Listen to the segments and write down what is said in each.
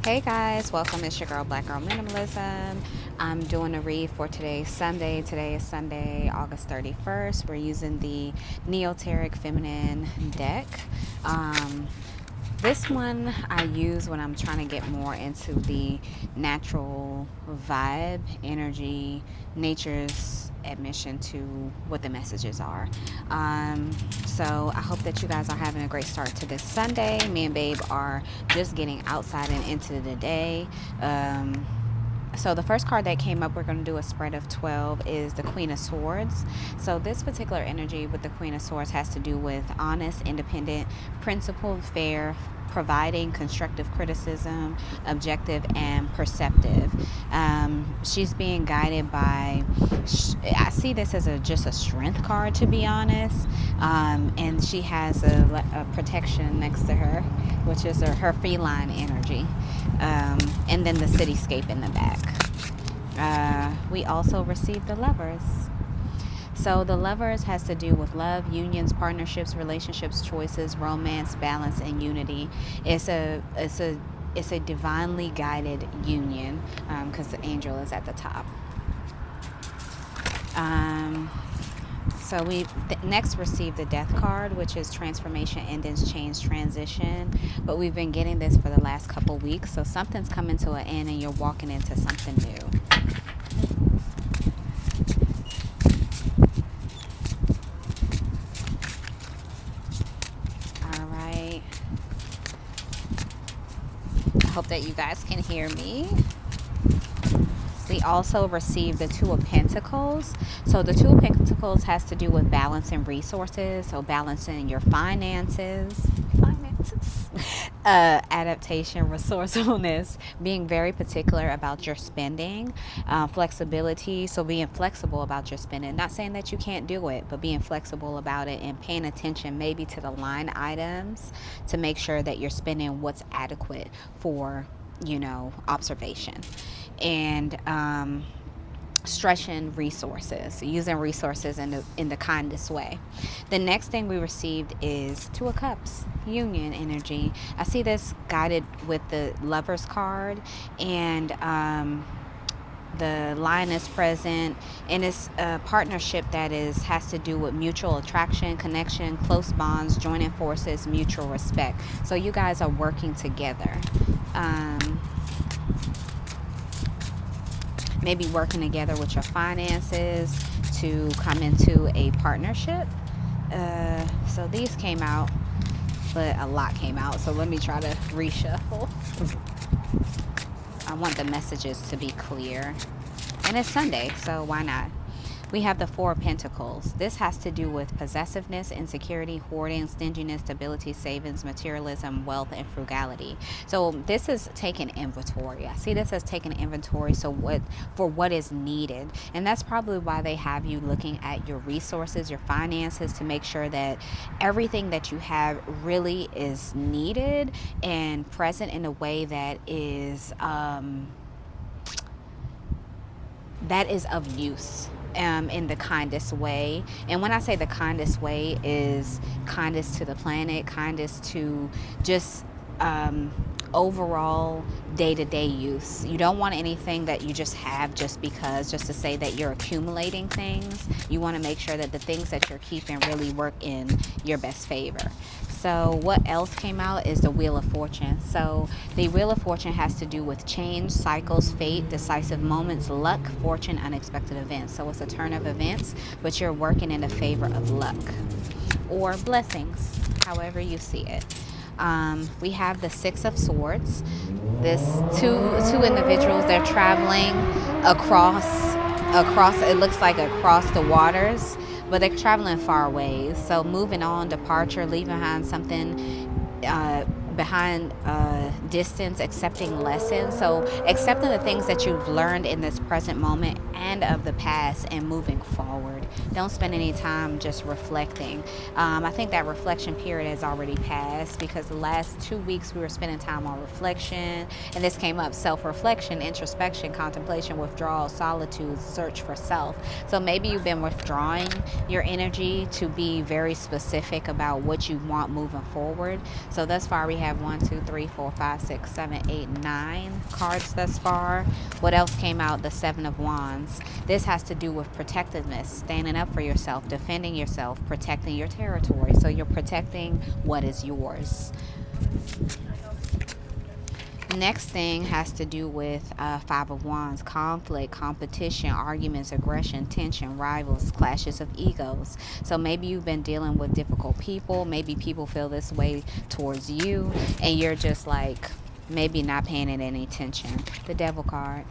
Hey guys, welcome. It's your girl, Black Girl Minimalism. I'm doing a read for today, Sunday. Today is Sunday, August 31st. We're using the Neoteric Feminine deck. This one I use when I'm trying to get more into the natural vibe, energy, nature's admission to what the messages are. So I hope that you guys are having a great start to this Sunday. Me and Babe are just getting outside and into the day. So the first card that came up, we're going to do a spread of 12, is the Queen of Swords. So this particular energy with the Queen of Swords has to do with honest, independent, principled, fair, providing constructive criticism, objective, and perceptive. She's being guided by, I see this as just a strength card, to be honest. And she has a protection next to her, which is her feline energy. And then the cityscape in the back. We also received the Lovers. So the Lovers has to do with love, unions, partnerships, relationships, choices, romance, balance, and unity. It's a divinely guided union, because the angel is at the top. So we next received the Death card, which is transformation, endings, change, transition. But we've been getting this for the last couple weeks. So something's coming to an end and you're walking into something new. All right. I hope that you guys can hear me. We also received the Two of Pentacles. So the Two of Pentacles has to do with balancing resources. So balancing your finances, adaptation, resourcefulness, being very particular about your spending, flexibility. So being flexible about your spending. Not saying that you can't do it, but being flexible about it and paying attention maybe to the line items to make sure that you're spending what's adequate for, observation. And stretching resources, using resources in the kindest way. The next thing we received is Two of Cups, union energy. I see this guided with the Lovers card, and the Lion is present, and it's a partnership that has to do with mutual attraction, connection, close bonds, joining forces, mutual respect. So you guys are working together. Maybe working together with your finances to come into a partnership. So these came out, but a lot came out. So let me try to reshuffle. I want the messages to be clear. And it's Sunday, so why not? We have the Four of Pentacles. This has to do with possessiveness, insecurity, hoarding, stinginess, stability, savings, materialism, wealth, and frugality. So this is taking inventory. I see this as taking inventory for what is needed. And that's probably why they have you looking at your resources, your finances, to make sure that everything that you have really is needed and present in a way that is of use. In the kindest way. And when I say the kindest way, is kindness to the planet, kindness to just overall day-to-day use. You don't want anything that you just have just to say that you're accumulating things. You want to make sure that the things that you're keeping really work in your best favor. So what else came out is the Wheel of Fortune. So the Wheel of Fortune has to do with change, cycles, fate, decisive moments, luck, fortune, unexpected events. So it's a turn of events, but you're working in the favor of luck or blessings, however you see it. We have the Six of Swords. This two individuals, they're traveling across, it looks like across the waters, but they're traveling far ways. So moving on, departure, leaving behind something, behind distance, accepting lessons. So accepting the things that you've learned in this present moment and of the past and moving forward. Don't spend any time just reflecting. I think that reflection period has already passed, because the last 2 weeks we were spending time on reflection, and this came up: self-reflection, introspection, contemplation, withdrawal, solitude, search for self. So maybe you've been withdrawing your energy to be very specific about what you want moving forward. So thus far we have 9 cards thus far. What else came out? The Seven of Wands. This has to do with protectiveness, standing up for yourself, defending yourself, protecting your territory. So you're protecting what is yours. Next thing has to do with Five of Wands: conflict, competition, arguments, aggression, tension, rivals, clashes of egos. So maybe you've been dealing with difficult people. Maybe people feel this way towards you, and you're just like maybe not paying it any attention. The Devil card.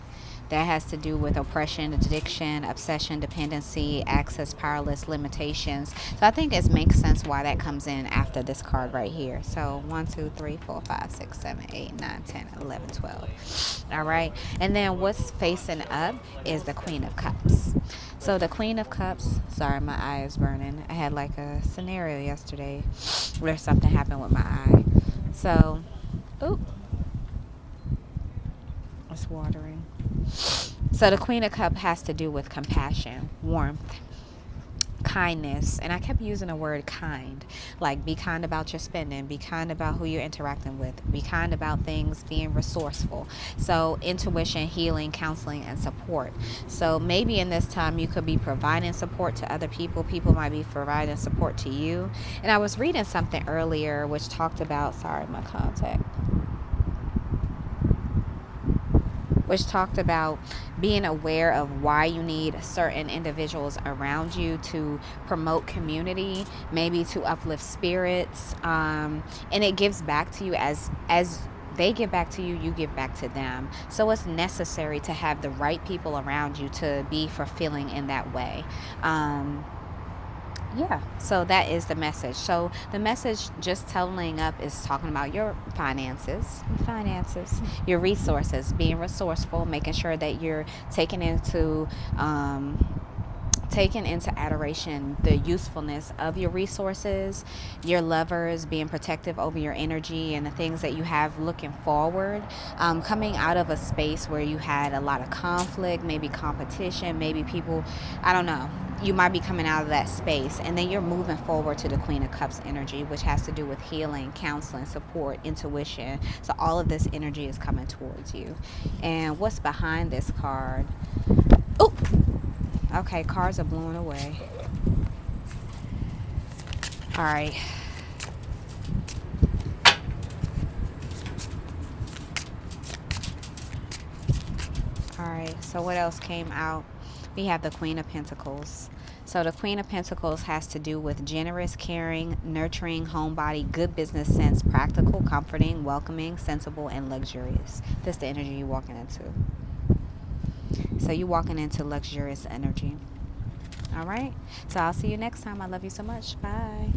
That has to do with oppression, addiction, obsession, dependency, access, powerless, limitations. So I think it makes sense why that comes in after this card right here. So 1, 2, 3, 4, 5, 6, 7, 8, 9, 10, 11, 12. All right. And then what's facing up is the Queen of Cups. So the Queen of Cups, sorry, my eye is burning. I had like a scenario yesterday where something happened with my eye. So, oop. It's watering. So the Queen of Cups has to do with compassion, warmth, kindness. And I kept using the word kind. Like, be kind about your spending. Be kind about who you're interacting with. Be kind about things, being resourceful. So intuition, healing, counseling, and support. So maybe in this time you could be providing support to other people. People might be providing support to you. And I was reading something earlier which talked about, sorry, my contact. Which talked about being aware of why you need certain individuals around you to promote community, maybe to uplift spirits, and it gives back to you as they give back to you, you give back to them. So it's necessary to have the right people around you to be fulfilling in that way. Yeah, so that is the message. So the message just telling up is talking about your finances, your resources, being resourceful, making sure that you're taking into adoration the usefulness of your resources, your lovers, being protective over your energy and the things that you have looking forward, coming out of a space where you had a lot of conflict, maybe competition, maybe people, I don't know, you might be coming out of that space, and then you're moving forward to the Queen of Cups energy, which has to do with healing, counseling, support, intuition. So all of this energy is coming towards you. And what's behind this card? Oh, okay, cards are blowing away. All right. All right, so what else came out? We have the Queen of Pentacles. So the Queen of Pentacles has to do with generous, caring, nurturing, homebody, good business sense, practical, comforting, welcoming, sensible, and luxurious. That's the energy you're walking into. So you're walking into luxurious energy. All right. So I'll see you next time. I love you so much. Bye.